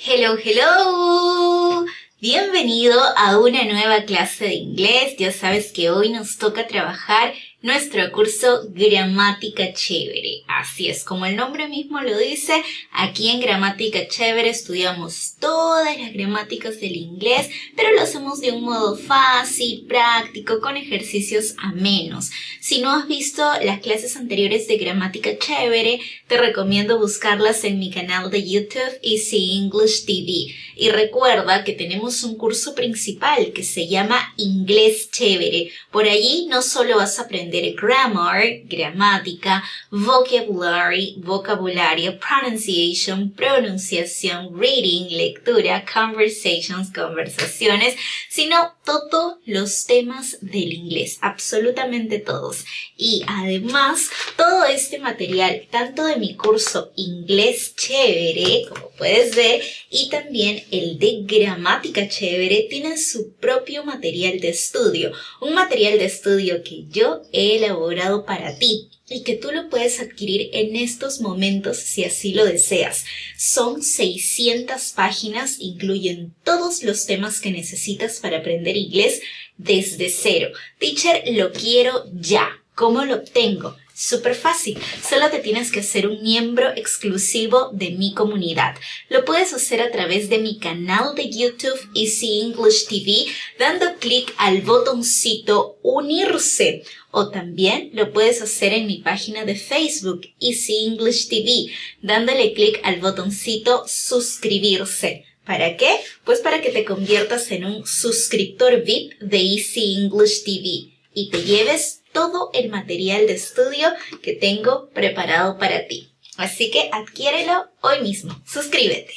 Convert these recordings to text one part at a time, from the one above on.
Hello, hello. Bienvenido a una nueva clase de inglés. Ya sabes que hoy nos toca trabajar nuestro curso Gramática Chévere. Así es, como el nombre mismo lo dice, aquí en Gramática Chévere estudiamos todas las gramáticas del inglés, pero lo hacemos de un modo fácil, práctico, con ejercicios amenos. Si no has visto las clases anteriores de Gramática Chévere, te recomiendo buscarlas en mi canal de YouTube Easy English TV. Y recuerda que tenemos un curso principal que se llama Inglés Chévere. Por allí no solo vas a aprender grammar, gramática, vocabulario, pronunciación, reading, lectura, conversaciones, sino todos los temas del inglés, absolutamente todos. Y además, todo este material, tanto de mi curso Inglés Chévere, como puedes ver, y también el de Gramática Chévere, tienen su propio material de estudio. Un material de estudio que yo he elaborado para ti y que tú lo puedes adquirir en estos momentos si así lo deseas. Son 600 páginas, incluyen todos los temas que necesitas para aprender inglés desde cero. Teacher, lo quiero ya. ¿Cómo lo obtengo? Súper fácil, solo te tienes que hacer un miembro exclusivo de mi comunidad. Lo puedes hacer a través de mi canal de YouTube Easy English TV, dando clic al botoncito unirse. O también lo puedes hacer en mi página de Facebook Easy English TV, dándole clic al botoncito suscribirse. ¿Para qué? Pues para que te conviertas en un suscriptor VIP de Easy English TV y te lleves todo el material de estudio que tengo preparado para ti. Así que adquiérelo hoy mismo. Suscríbete.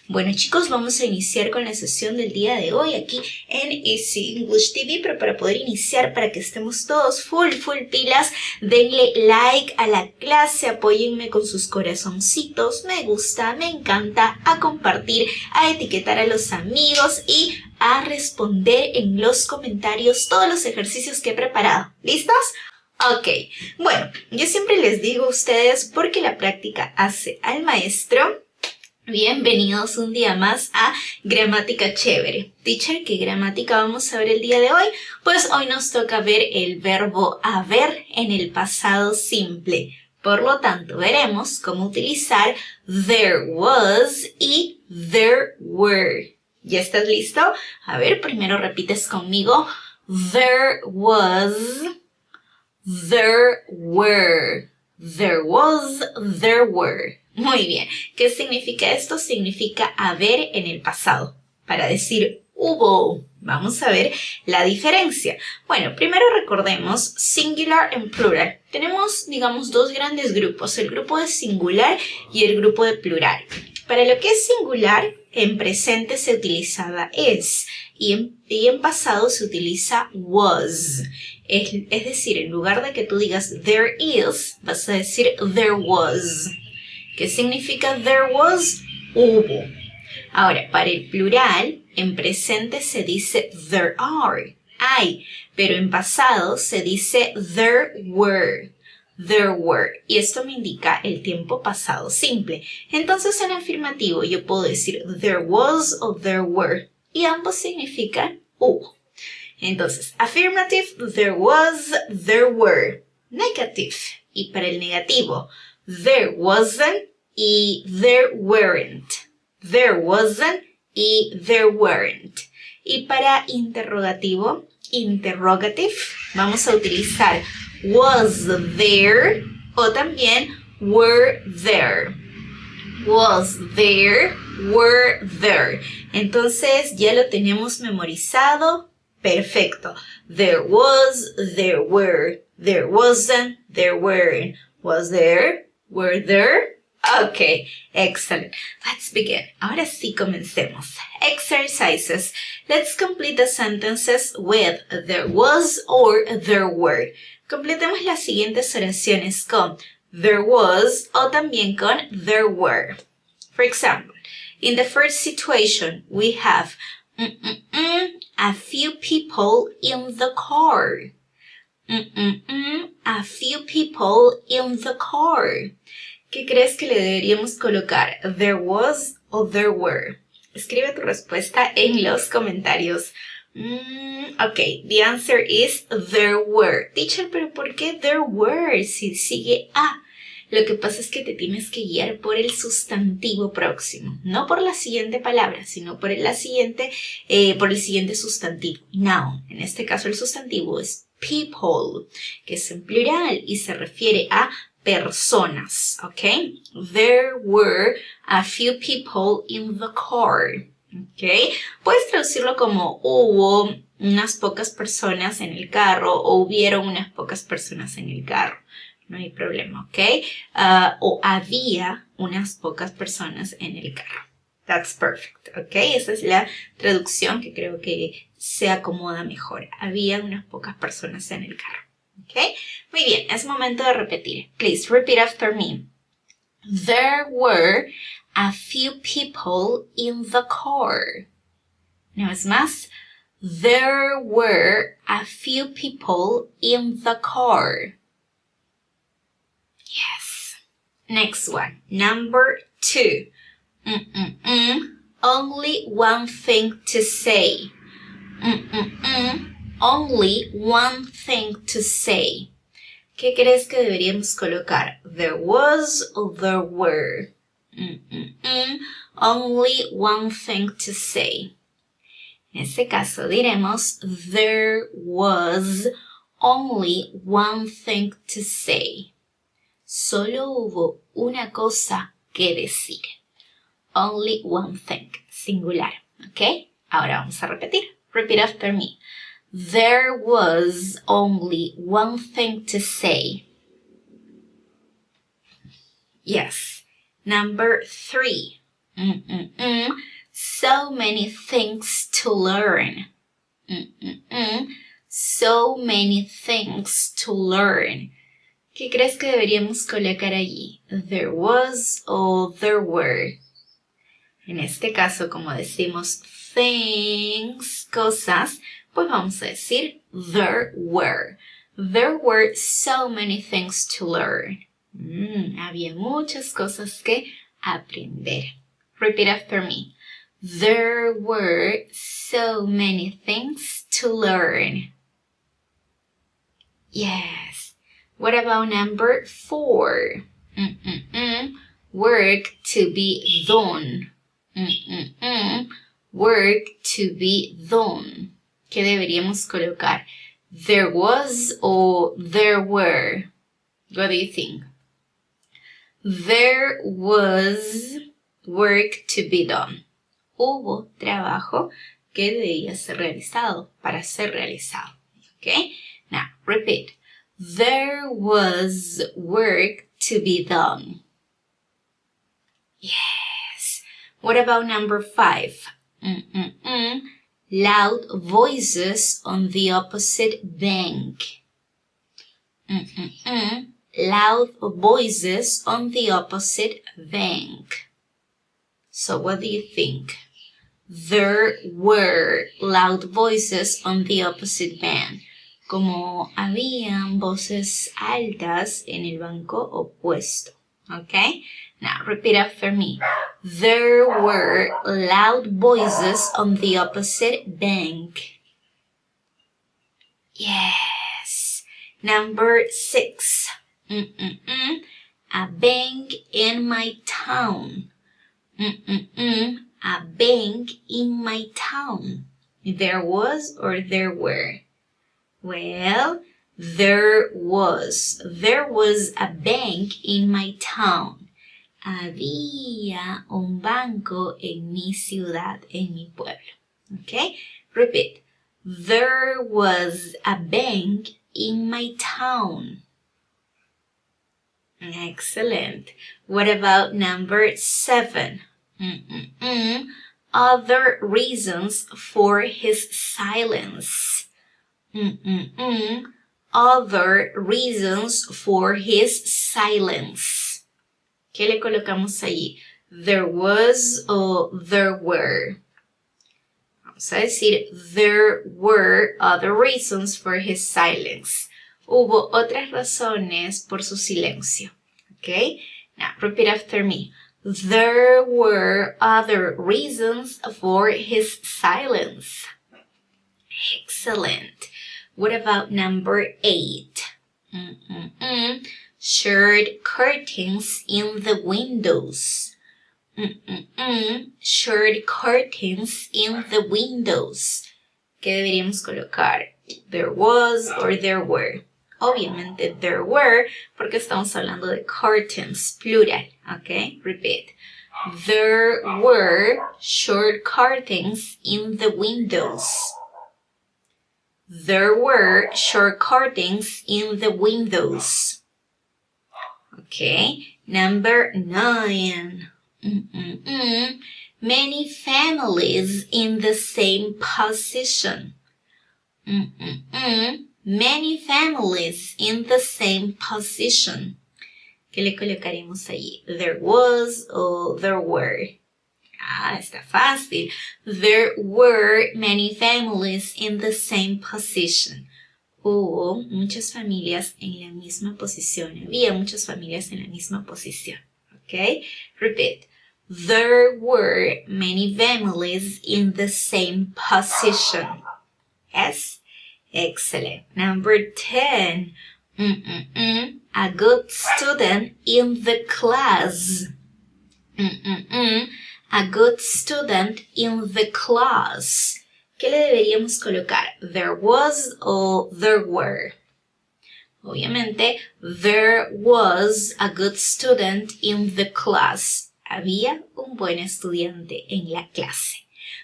Bueno, chicos, vamos a iniciar con la sesión del día de hoy aquí en Easy English TV, pero para poder iniciar, para que estemos todos full pilas, denle like a la clase, apóyenme con sus corazoncitos, me gusta, me encanta, a compartir, a etiquetar a los amigos y a responder en los comentarios todos los ejercicios que he preparado. ¿Listos? Ok, bueno, yo siempre les digo a ustedes, porque la práctica hace al maestro. Bienvenidos un día más a Gramática Chévere. Teacher, ¿qué gramática vamos a ver el día de hoy? Pues hoy nos toca ver el verbo haber en el pasado simple. Por lo tanto, veremos cómo utilizar there was y there were. ¿Ya estás listo? A ver, primero repites conmigo. There was, there were. There was, there were. Muy bien. ¿Qué significa esto? Significa haber en el pasado. Para decir hubo, vamos a ver la diferencia. Bueno, primero recordemos singular and plural. Tenemos, digamos, dos grandes grupos, el grupo de singular y el grupo de plural. Para lo que es singular, en presente se utilizaba is y en pasado se utiliza was. Es decir, en lugar de que tú digas there is, vas a decir there was. ¿Qué significa there was? Hubo. Ahora, para el plural, en presente se dice there are, hay, pero en pasado se dice there were. There were. Y esto me indica el tiempo pasado simple. Entonces, en afirmativo yo puedo decir there was o there were. Y ambos significan hubo. Entonces, affirmative, there was, there were. Negative. Y para el negativo, there wasn't y there weren't. There wasn't y there weren't. Y para interrogativo, interrogative, vamos a utilizar was there o también were there. Was there, were there. Entonces ya lo tenemos memorizado. Perfecto. There was, there were. There wasn't, there weren't. Was there, were there. Okay, excellent. Let's begin. Ahora sí comencemos. Exercises. Let's complete the sentences with there was or there were. Completemos las siguientes oraciones con there was o también con there were. For example, in the first situation, we have a few people in the car. A few people in the car. ¿Qué crees que le deberíamos colocar? There was o there were? Escribe tu respuesta en los comentarios. Okay, the answer is there were. Teacher, ¿pero por qué there were si sigue a? Lo que pasa es que te tienes que guiar por el sustantivo próximo, no por la siguiente palabra, sino por el siguiente sustantivo, noun. En este caso el sustantivo es people, que es en plural y se refiere a personas, ¿ok? There were a few people in the car, ¿ok? Puedes traducirlo como hubo unas pocas personas en el carro o hubieron unas pocas personas en el carro. No hay problema, ¿ok? O había unas pocas personas en el carro. That's perfect, ¿ok? Esa es la traducción que creo que se acomoda mejor. Había unas pocas personas en el carro, ¿ok? Muy bien, es momento de repetir. Please repeat after me. There were a few people in the car. Una vez más. There were a few people in the car. Yes. Next one. Number 2. Only one thing to say. Only one thing to say. ¿Qué crees que deberíamos colocar? There was or there were? Only one thing to say. En este caso diremos there was only one thing to say. Solo hubo una cosa que decir. Only one thing, singular, ¿ok? Ahora vamos a repetir. Repeat after me. There was only one thing to say. Yes. Number 3. So many things to learn. So many things to learn. ¿Qué crees que deberíamos colocar allí? There was o there were. En este caso, como decimos things, cosas, pues vamos a decir there were. There were so many things to learn. Había muchas cosas que aprender. Repeat after me. There were so many things to learn. Yes. What about number 4? Work to be done. Work to be done. ¿Qué deberíamos colocar? There was or there were? What do you think? There was work to be done. Hubo trabajo que debía ser realizado para ser realizado. Okay? Now, repeat. There was work to be done. Yes. What about number 5? Loud voices on the opposite bank. Loud voices on the opposite bank. So what do you think? There were loud voices on the opposite bank. Como habían voces altas en el banco opuesto. Okay? Now repeat after me. There were loud voices on the opposite bank. Yes. Number 6. A bank in my town. A bank in my town. There was or there were? Well, there was a bank in my town. Había un banco en mi ciudad, en mi pueblo. Okay? Repeat. There was a bank in my town. Excellent. What about number 7? Other reasons for his silence. Other reasons for his silence. ¿Qué le colocamos allí? There was o there were. Vamos a decir, there were other reasons for his silence. Hubo otras razones por su silencio. Okay? Now, repeat after me. There were other reasons for his silence. Excellent. What about number 8? Shirred curtains in the windows. Shirred curtains in the windows. ¿Qué deberíamos colocar? There was or there were. Obviamente there were porque estamos hablando de curtains, plural. Okay, repeat. There were short curtains in the windows. There were short curtains in the windows. Okay, number 9. Many families in the same position. Many families in the same position. ¿Qué le colocaremos allí? There was o there were. Está fácil. There were many families in the same position. Hubo muchas familias en la misma posición. Había muchas familias en la misma posición. Okay? Repeat. There were many families in the same position. Yes? Excellent. Number 10. A good student in the class. A good student in the class. ¿Qué le deberíamos colocar? There was o there were. Obviamente, there was a good student in the class. Había un buen estudiante en la clase.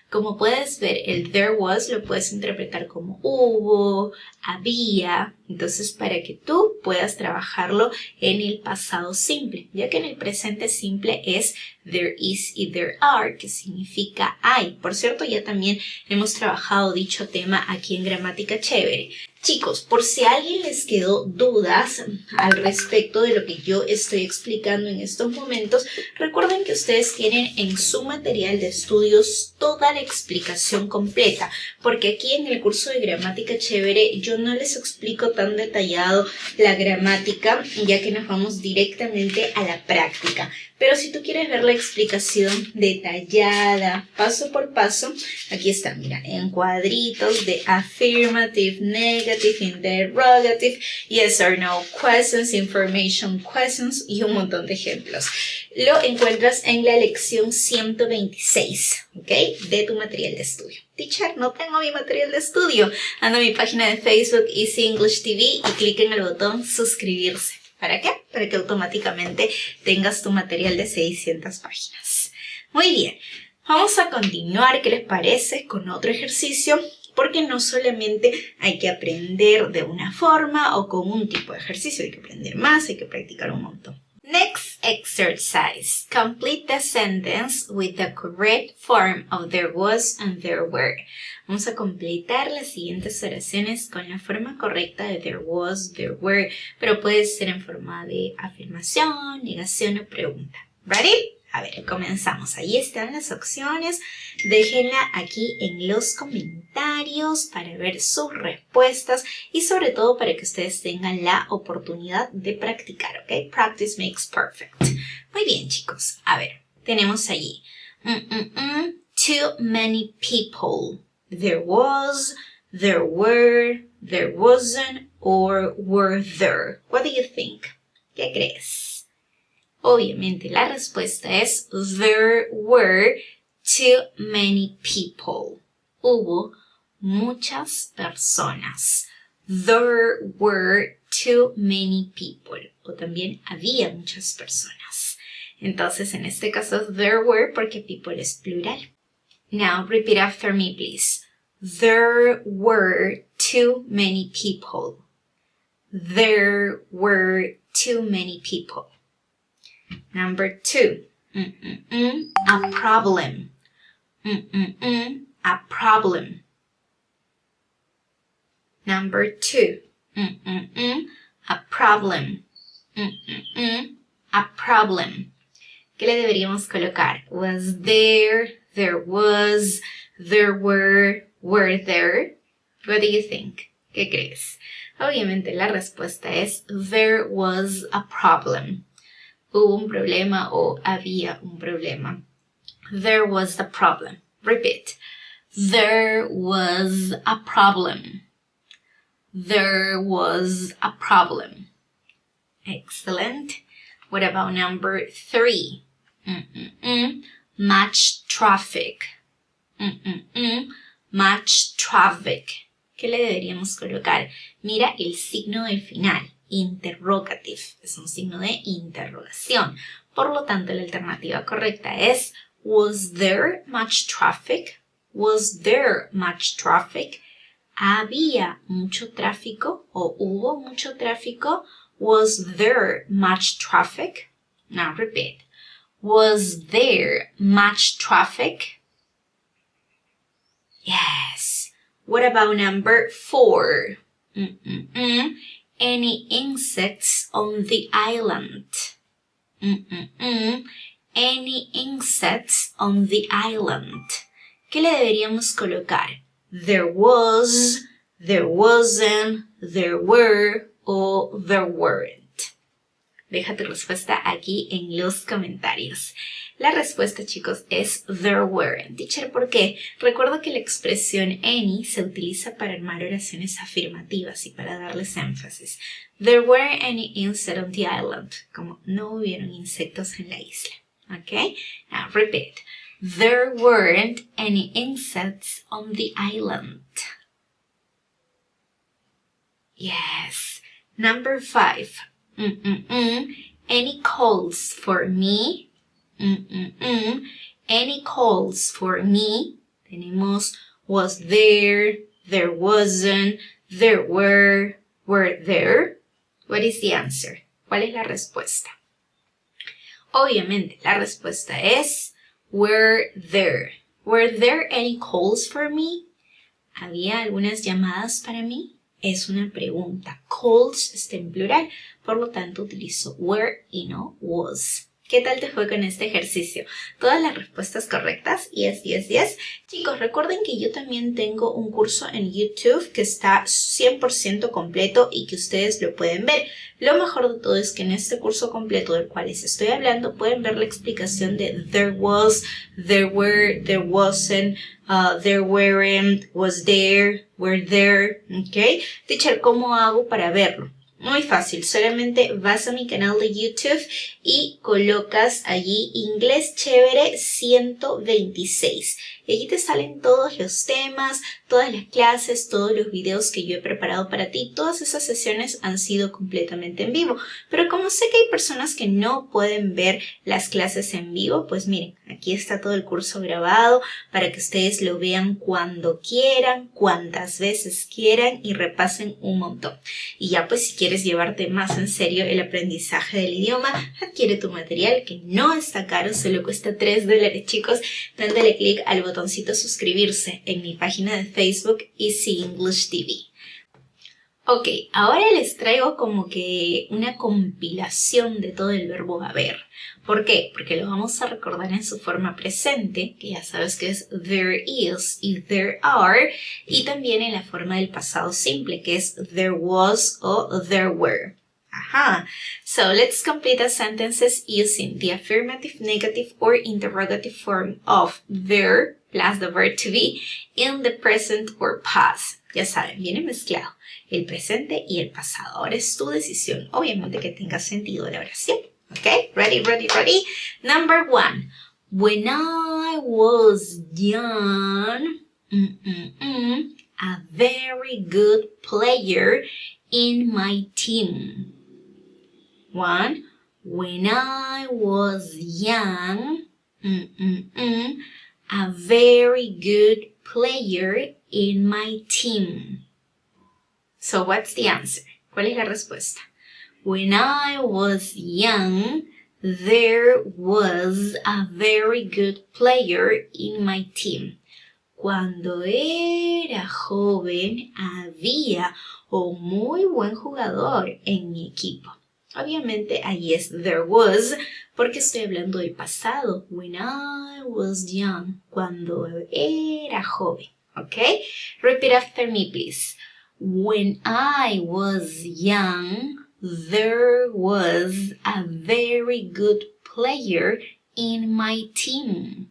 Como puedes ver, el there was lo puedes interpretar como hubo, había. Entonces, para que tú puedas trabajarlo en el pasado simple, ya que en el presente simple es there is y there are, que significa hay. Por cierto, ya también hemos trabajado dicho tema aquí en Gramática Chévere. Chicos, por si a alguien les quedó dudas al respecto de lo que yo estoy explicando en estos momentos, recuerden que ustedes tienen en su material de estudios toda la explicación completa, porque aquí en el curso de Gramática Chévere yo no les explico tan detallado la gramática, ya que nos vamos directamente a la práctica. Pero si tú quieres ver la explicación detallada, paso por paso, aquí está, mira, en cuadritos de affirmative, negative, interrogative, yes or no questions, information questions y un montón de ejemplos. Lo encuentras en la lección 126, ¿ok? De tu material de estudio. Teacher, no tengo mi material de estudio. Anda a mi página de Facebook, Easy English TV, y clica en el botón suscribirse. ¿Para qué? Para que automáticamente tengas tu material de 600 páginas. Muy bien, vamos a continuar, ¿qué les parece? Con otro ejercicio, porque no solamente hay que aprender de una forma o con un tipo de ejercicio, hay que aprender más, hay que practicar un montón. Next exercise. Complete the sentence with the correct form of there was and there were. Vamos a completar las siguientes oraciones con la forma correcta de there was, there were, pero puede ser en forma de afirmación, negación o pregunta. ¿Ready? A ver, comenzamos. Ahí están las opciones. Déjenla aquí en los comentarios para ver sus respuestas y sobre todo para que ustedes tengan la oportunidad de practicar, ¿ok? Practice makes perfect. Muy bien, chicos. A ver, tenemos allí. Too many people. There was, there were, there wasn't, or were there. What do you think? ¿Qué crees? Obviamente la respuesta es there were too many people. Hubo muchas personas. There were too many people. O también había muchas personas. Entonces en este caso there were porque people es plural. Now repeat after me, please. There were too many people. There were too many people. Number 2. A problem. A problem. Number 2. A problem. A problem. ¿Qué le deberíamos colocar? Was there, there was, there were there? What do you think? ¿Qué crees? Obviamente la respuesta es there was a problem. hubo un problema o había un problema. There was a problem. Repeat. There was a problem. There was a problem. Excellent. What about number 3? Much traffic. Much traffic. ¿Qué le deberíamos colocar? Mira el signo del final. Interrogative. Es un signo de interrogación. Por lo tanto, la alternativa correcta es Was there much traffic? Was there much traffic? ¿Había mucho tráfico o hubo mucho tráfico? Was there much traffic? Now repeat. Was there much traffic? Yes. What about number 4? Any insects on the island? Any insects on the island? ¿Qué le deberíamos colocar? There was, there wasn't, there were o there weren't. Deja tu respuesta aquí en los comentarios. La respuesta, chicos, es there weren't. Teacher, ¿por qué? Recuerdo que la expresión any se utiliza para armar oraciones afirmativas y para darles énfasis. There weren't any insects on the island. Como no hubieron insectos en la isla. Okay? Now repeat. There weren't any insects on the island. Yes. Number 5. Any calls for me? Any calls for me? Tenemos was there, there wasn't, there were there. What is the answer? ¿Cuál es la respuesta? Obviamente, la respuesta es were there. Were there any calls for me? ¿Había algunas llamadas para mí? Es una pregunta. Calls está en plural, por lo tanto utilizo were y no was. ¿Qué tal te fue con este ejercicio? Todas las respuestas correctas. Yes, yes, yes. Chicos, recuerden que yo también tengo un curso en YouTube que está 100% completo y que ustedes lo pueden ver. Lo mejor de todo es que en este curso completo del cual les estoy hablando pueden ver la explicación de there was, there were, there wasn't, there weren't, was there, were there. ¿Ok? Teacher, ¿cómo hago para verlo? Muy fácil, solamente vas a mi canal de YouTube y colocas allí Inglés Chévere 126. Y allí te salen todos los temas, todas las clases, todos los videos que yo he preparado para ti. Todas esas sesiones han sido completamente en vivo. Pero como sé que hay personas que no pueden ver las clases en vivo, pues miren, aquí está todo el curso grabado para que ustedes lo vean cuando quieran, cuantas veces quieran y repasen un montón. Y ya pues si quieres llevarte más en serio el aprendizaje del idioma, adquiere tu material que no está caro, solo cuesta $3, chicos, dándole clic al botoncito suscribirse en mi página de Facebook Easy English TV. Ok, ahora les traigo como que una compilación de todo el verbo haber. ¿Por qué? Porque lo vamos a recordar en su forma presente, que ya sabes que es there is y there are, y también en la forma del pasado simple, que es there was o there were. Aha. So let's complete the sentences using the affirmative, negative, or interrogative form of there plus the verb to be in the present or past. Ya saben, viene mezclado el presente y el pasado. Ahora es tu decisión, obviamente que tenga sentido la oración. Okay, ready, ready, ready. Number 1. When I was young, a very good player in my team. 1. When I was young, a very good player in my team. So what's the answer? ¿Cuál es la respuesta? When I was young, there was a very good player in my team. Cuando era joven, había un muy buen jugador en mi equipo. Obviamente ahí es there was, porque estoy hablando del pasado. When I was young, cuando era joven. Okay? Repeat after me, please. When I was young, there was a very good player in my team.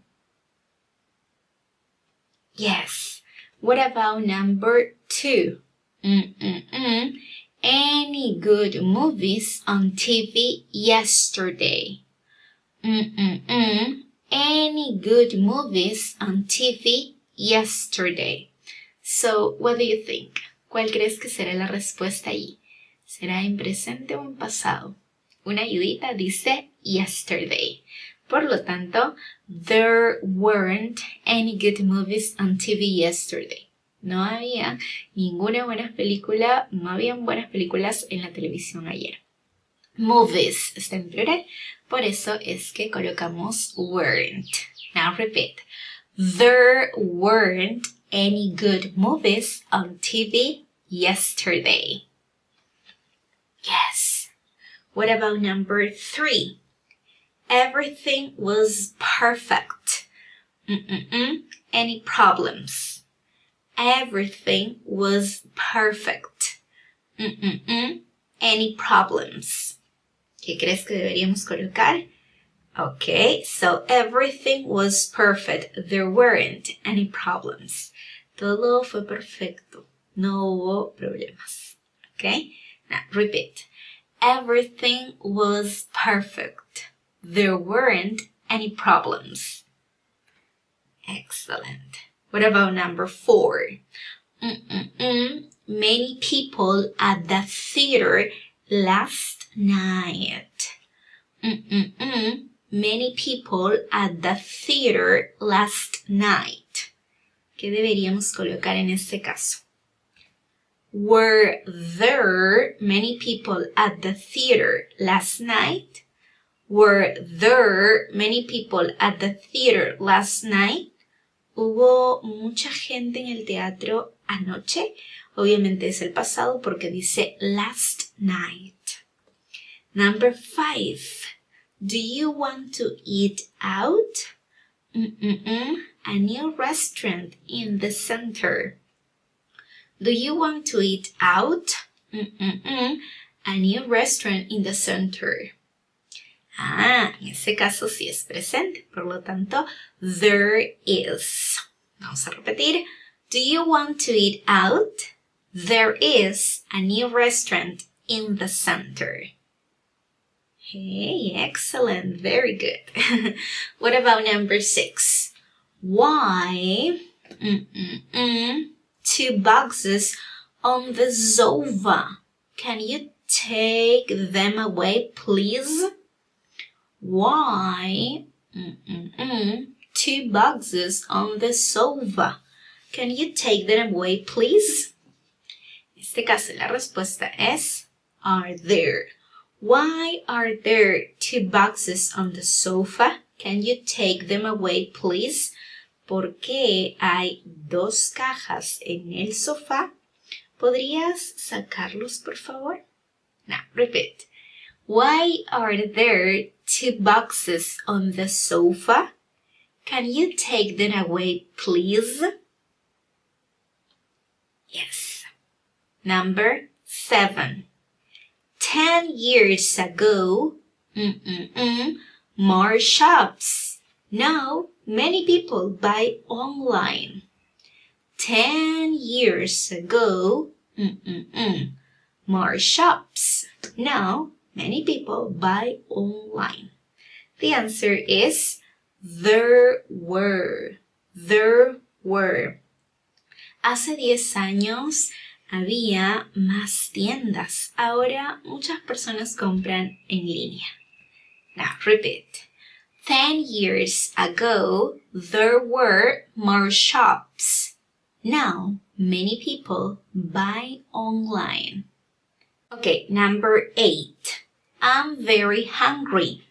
Yes. What about number 2? Any good movies on TV yesterday? Any good movies on TV yesterday? So, what do you think? ¿Cuál crees que será la respuesta allí? ¿Será en presente o en pasado? Una ayudita dice yesterday. Por lo tanto, there weren't any good movies on TV yesterday. No había ninguna buena película, no habían buenas películas en la televisión ayer. Movies está en plural, por eso es que colocamos weren't. Now repeat. There weren't any good movies on TV yesterday. Yes. What about number 3? Everything was perfect. Any problems? Everything was perfect. Any problems? ¿Qué crees que deberíamos colocar? Okay, so everything was perfect. There weren't any problems. Todo fue perfecto. No hubo problemas. Okay? Now repeat. Everything was perfect. There weren't any problems. Excellent. What about number 4? Many people at the theater last night. Many people at the theater last night. ¿Qué deberíamos colocar en este caso? Were there many people at the theater last night? Were there many people at the theater last night? ¿Hubo mucha gente en el teatro anoche? Obviamente es el pasado porque dice last night. Number 5. Do you want to eat out? A new restaurant in the center. Do you want to eat out? A new restaurant in the center. En ese caso sí es presente, por lo tanto, there is. Vamos a repetir. Do you want to eat out? There is a new restaurant in the center. Hey, excellent. Very good. What about number 6? Why 2 boxes on the sofa? Can you take them away, please? Why 2 boxes on the sofa? Can you take them away, please? En este caso, la respuesta es are there. Why are there 2 boxes on the sofa? Can you take them away, please? ¿Por qué hay 2 cajas en el sofá? ¿Podrías sacarlos, por favor? Now, repeat. Why are there 2 boxes on the sofa? Can you take them away, please? Yes. Number 7. 10 years ago, more shops. Now, many people buy online. 10 years ago, more shops. Now, many people buy online. The answer is there were. There were. Hace 10 años había más tiendas. Ahora muchas personas compran en línea. Now repeat. 10 years ago, there were more shops. Now, many people buy online. Okay, number 8. I'm very hungry.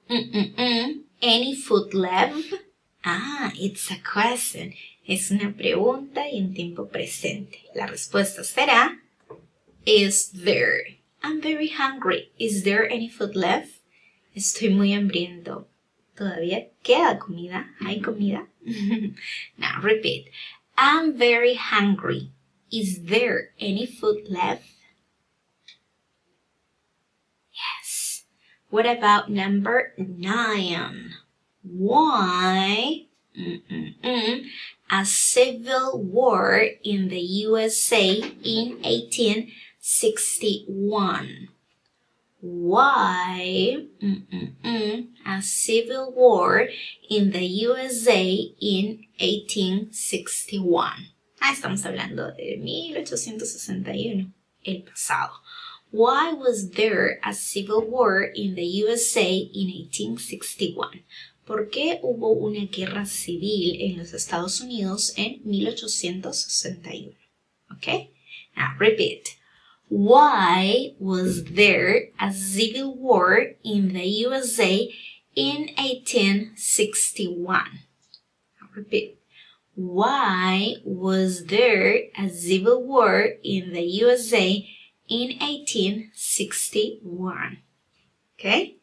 Any food left? It's a question. Es una pregunta y en tiempo presente. La respuesta será is there. I'm very hungry. Is there any food left? Estoy muy hambriento. ¿Todavía queda comida? ¿Hay comida? Now repeat. I'm very hungry. Is there any food left? What about number 9? Why a civil war in the USA in 1861? Why a civil war in the USA in 1861? Estamos hablando de 1861, el pasado. Why was there a civil war in the USA in 1861? ¿Por qué hubo una guerra civil en los Estados Unidos en 1861? Okay? Now repeat. Why was there a civil war in the USA in 1861? Now repeat. Why was there a civil war in the USA in 1861? Okay?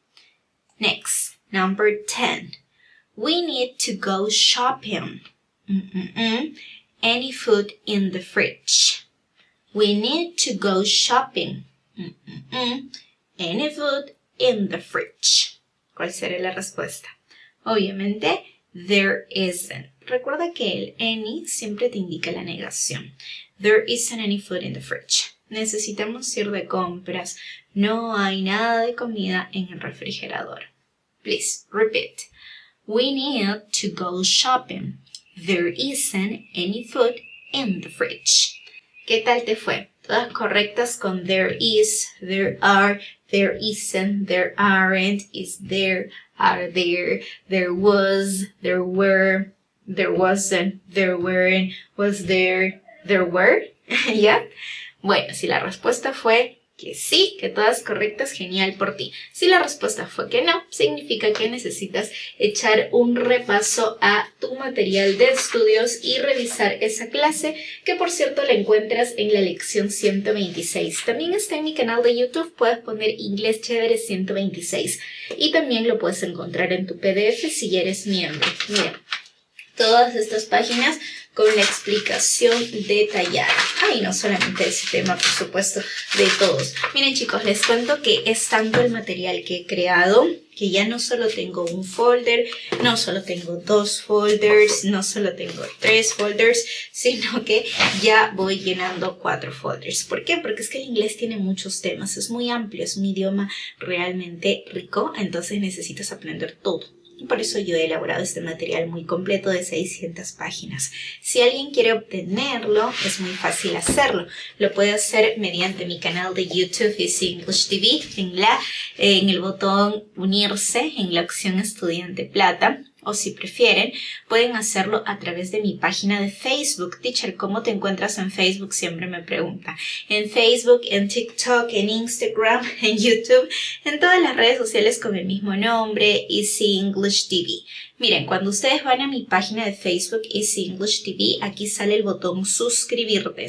Next, number 10. We need to go shopping. Any food in the fridge? We need to go shopping. Any food in the fridge? ¿Cuál será la respuesta? Obviamente, there isn't. Recuerda que el any siempre te indica la negación. There isn't any food in the fridge. Necesitamos ir de compras. No hay nada de comida en el refrigerador. Please, repeat. We need to go shopping. There isn't any food in the fridge. ¿Qué tal te fue? Todas correctas con there is, there are, there isn't, there aren't, is there, are there, there was, there were, there wasn't, there weren't, was there, there were. ¿Ya? Bueno, si la respuesta fue que sí, que todas correctas, genial por ti. Si la respuesta fue que no, significa que necesitas echar un repaso a tu material de estudios y revisar esa clase, que por cierto la encuentras en la lección 126. También está en mi canal de YouTube, puedes poner Inglés Chévere 126 y también lo puedes encontrar en tu PDF si eres miembro. Mira, todas estas páginas con la explicación detallada. Y no solamente de ese tema, por supuesto, de todos. Miren chicos, les cuento que es tanto el material que he creado que ya no solo tengo un folder, no solo tengo 2 folders, no solo tengo 3 folders, sino que ya voy llenando 4 folders. ¿Por qué? Porque es que el inglés tiene muchos temas, es muy amplio, es un idioma realmente rico, entonces necesitas aprender todo. Y por eso yo he elaborado este material muy completo de 600 páginas. Si alguien quiere obtenerlo, es muy fácil hacerlo. Lo puede hacer mediante mi canal de YouTube Easy English TV, en el botón unirse, en la opción estudiante plata. O si prefieren, pueden hacerlo a través de mi página de Facebook. Teacher, ¿cómo te encuentras en Facebook? Siempre me pregunta. En Facebook, en TikTok, en Instagram, en YouTube, en todas las redes sociales con el mismo nombre, Easy English TV. Miren, cuando ustedes van a mi página de Facebook, Easy English TV, aquí sale el botón suscribirte.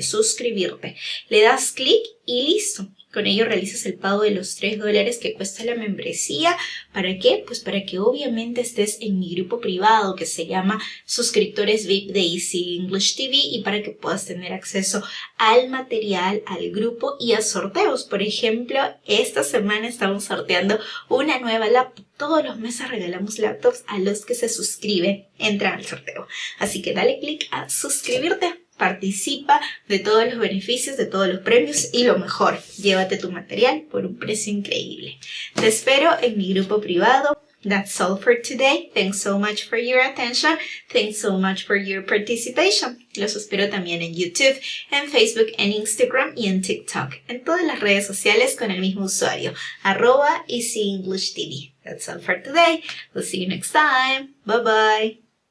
Le das clic y listo. Con ello realizas el pago de los $3 que cuesta la membresía. ¿Para qué? Pues para que obviamente estés en mi grupo privado que se llama Suscriptores VIP de Easy English TV y para que puedas tener acceso al material, al grupo y a sorteos. Por ejemplo, esta semana estamos sorteando una nueva laptop. Todos los meses regalamos laptops a los que se suscriben, entran al sorteo. Así que dale clic a suscribirte. Participa de todos los beneficios, de todos los premios y lo mejor, llévate tu material por un precio increíble. Te espero en mi grupo privado. That's all for today. Thanks so much for your attention. Thanks so much for your participation. Los espero también en YouTube, en Facebook, en Instagram y en TikTok. En todas las redes sociales con el mismo usuario, @EasyEnglishTV. That's all for today. We'll see you next time. Bye bye.